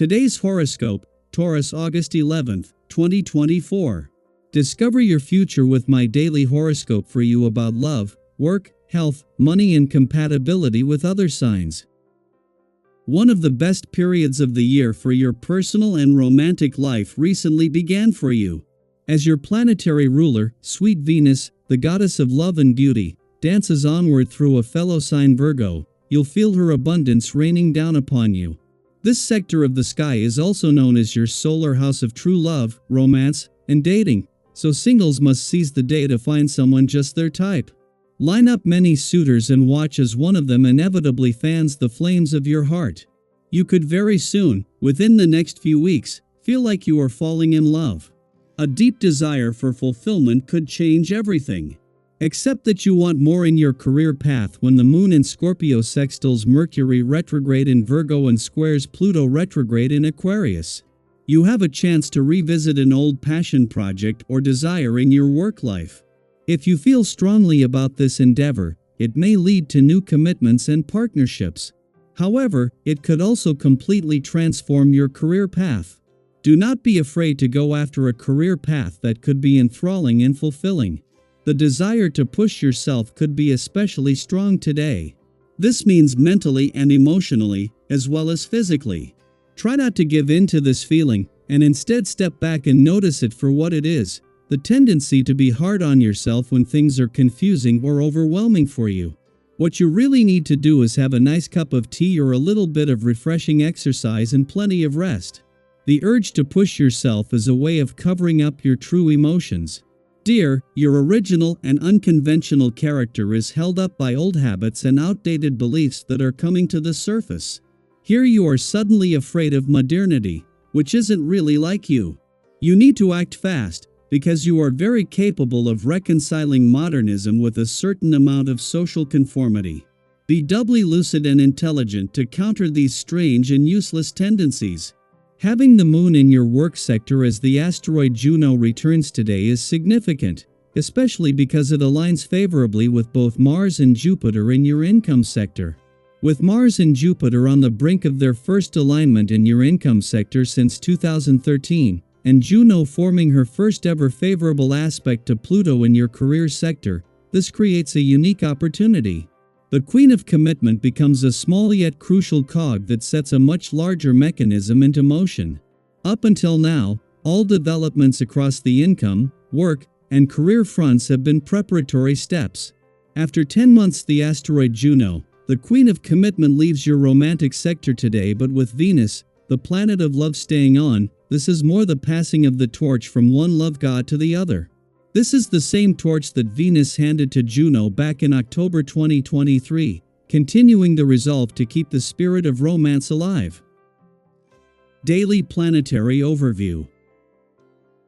Today's horoscope, Taurus August 11th, 2024. Discover your future with my daily horoscope for you about love, work, health, money and compatibility with other signs. One of the best periods of the year for your personal and romantic life recently began for you. As your planetary ruler, sweet Venus, the goddess of love and beauty, dances onward through a fellow sign Virgo, you'll feel her abundance raining down upon you. This sector of the sky is also known as your solar house of true love, romance, and dating, so singles must seize the day to find someone just their type. Line up many suitors and watch as one of them inevitably fans the flames of your heart. You could very soon, within the next few weeks, feel like you are falling in love. A deep desire for fulfillment could change everything. Except that you want more in your career path when the moon in Scorpio sextiles Mercury retrograde in Virgo and squares Pluto retrograde in Aquarius. You have a chance to revisit an old passion project or desire in your work life. If you feel strongly about this endeavor, it may lead to new commitments and partnerships. However, it could also completely transform your career path. Do not be afraid to go after a career path that could be enthralling and fulfilling. The desire to push yourself could be especially strong today. This means mentally and emotionally, as well as physically. Try not to give in to this feeling, and instead step back and notice it for what it is, the tendency to be hard on yourself when things are confusing or overwhelming for you. What you really need to do is have a nice cup of tea or a little bit of refreshing exercise and plenty of rest. The urge to push yourself is a way of covering up your true emotions. Dear, your original and unconventional character is held up by old habits and outdated beliefs that are coming to the surface. Here you are suddenly afraid of modernity, which isn't really like you. You need to act fast, because you are very capable of reconciling modernism with a certain amount of social conformity. Be doubly lucid and intelligent to counter these strange and useless tendencies. Having the moon in your work sector as the asteroid Juno returns today is significant, especially because it aligns favorably with both Mars and Jupiter in your income sector. With Mars and Jupiter on the brink of their first alignment in your income sector since 2013, and Juno forming her first ever favorable aspect to Pluto in your career sector, this creates a unique opportunity. The Queen of Commitment becomes a small yet crucial cog that sets a much larger mechanism into motion. Up until now, all developments across the income, work, and career fronts have been preparatory steps. After 10 months, the asteroid Juno, the Queen of Commitment, leaves your romantic sector today, but with Venus, the planet of love, staying on, this is more the passing of the torch from one love god to the other. This is the same torch that Venus handed to Juno back in October 2023, continuing the resolve to keep the spirit of romance alive. Daily Planetary Overview.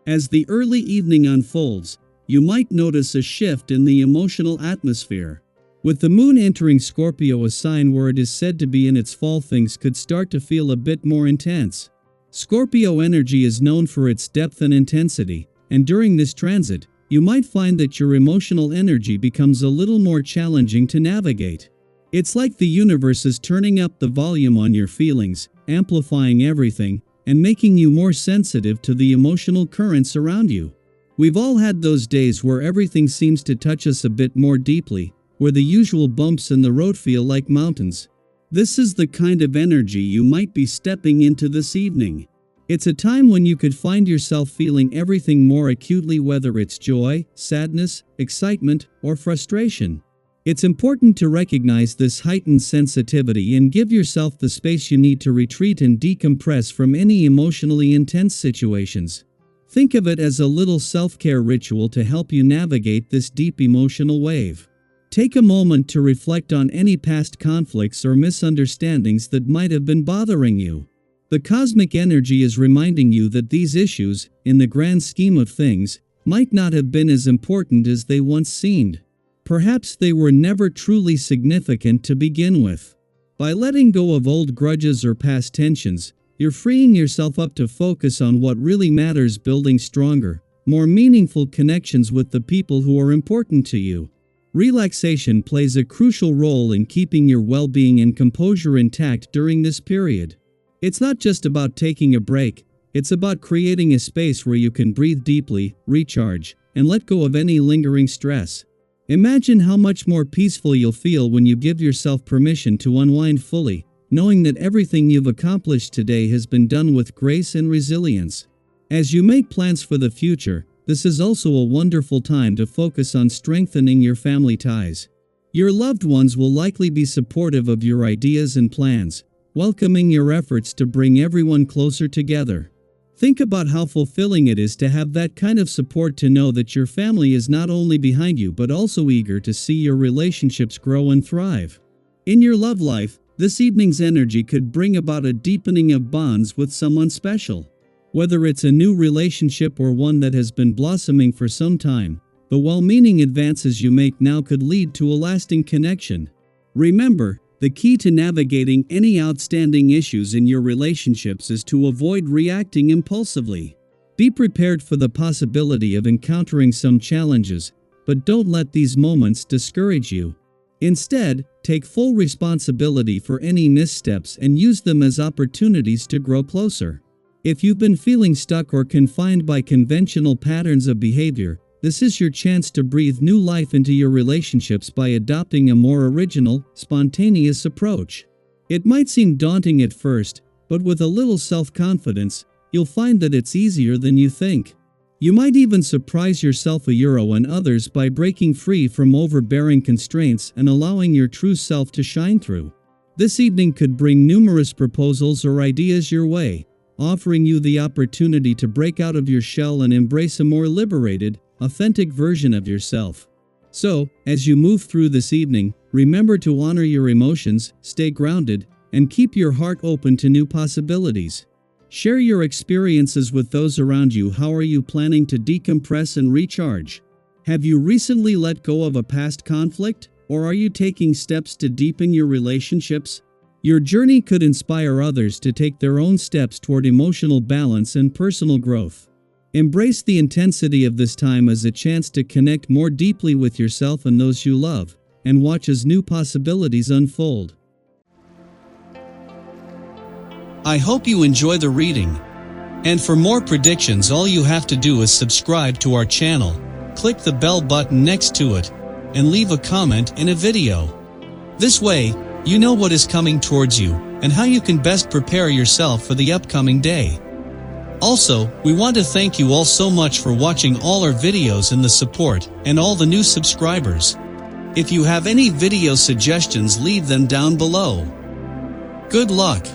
As the early evening unfolds, you might notice a shift in the emotional atmosphere. With the moon entering Scorpio, a sign where it is said to be in its fall, things could start to feel a bit more intense. Scorpio energy is known for its depth and intensity, and during this transit, you might find that your emotional energy becomes a little more challenging to navigate. It's like the universe is turning up the volume on your feelings, amplifying everything, and making you more sensitive to the emotional currents around you. We've all had those days where everything seems to touch us a bit more deeply, where the usual bumps in the road feel like mountains. This is the kind of energy you might be stepping into this evening. It's a time when you could find yourself feeling everything more acutely, whether it's joy, sadness, excitement, or frustration. It's important to recognize this heightened sensitivity and give yourself the space you need to retreat and decompress from any emotionally intense situations. Think of it as a little self-care ritual to help you navigate this deep emotional wave. Take a moment to reflect on any past conflicts or misunderstandings that might have been bothering you. The cosmic energy is reminding you that these issues, in the grand scheme of things, might not have been as important as they once seemed. Perhaps they were never truly significant to begin with. By letting go of old grudges or past tensions, you're freeing yourself up to focus on what really matters, building stronger, more meaningful connections with the people who are important to you. Relaxation plays a crucial role in keeping your well-being and composure intact during this period. It's not just about taking a break, it's about creating a space where you can breathe deeply, recharge, and let go of any lingering stress. Imagine how much more peaceful you'll feel when you give yourself permission to unwind fully, knowing that everything you've accomplished today has been done with grace and resilience. As you make plans for the future, this is also a wonderful time to focus on strengthening your family ties. Your loved ones will likely be supportive of your ideas and plans, welcoming your efforts to bring everyone closer together. Think about how fulfilling it is to have that kind of support, to know that your family is not only behind you but also eager to see your relationships grow and thrive. In your love life, this evening's energy could bring about a deepening of bonds with someone special. Whether it's a new relationship or one that has been blossoming for some time, the well-meaning advances you make now could lead to a lasting connection. Remember, the key to navigating any outstanding issues in your relationships is to avoid reacting impulsively. Be prepared for the possibility of encountering some challenges, but don't let these moments discourage you. Instead, take full responsibility for any missteps and use them as opportunities to grow closer. If you've been feeling stuck or confined by conventional patterns of behavior, this is your chance to breathe new life into your relationships by adopting a more original, spontaneous approach. It might seem daunting at first, but with a little self-confidence, you'll find that it's easier than you think. You might even surprise yourself and others by breaking free from overbearing constraints and allowing your true self to shine through. This evening could bring numerous proposals or ideas your way, offering you the opportunity to break out of your shell and embrace a more liberated, authentic version of yourself. So, as you move through this evening, remember to honor your emotions, stay grounded, and keep your heart open to new possibilities. Share your experiences with those around you. How are you planning to decompress and recharge? Have you recently let go of a past conflict, or are you taking steps to deepen your relationships? Your journey could inspire others to take their own steps toward emotional balance and personal growth. Embrace the intensity of this time as a chance to connect more deeply with yourself and those you love, and watch as new possibilities unfold. I hope you enjoy the reading. And for more predictions, all you have to do is subscribe to our channel, click the bell button next to it, and leave a comment in a video. This way, you know what is coming towards you, and how you can best prepare yourself for the upcoming day. Also, we want to thank you all so much for watching all our videos and the support, and all the new subscribers. If you have any video suggestions, leave them down below. Good luck!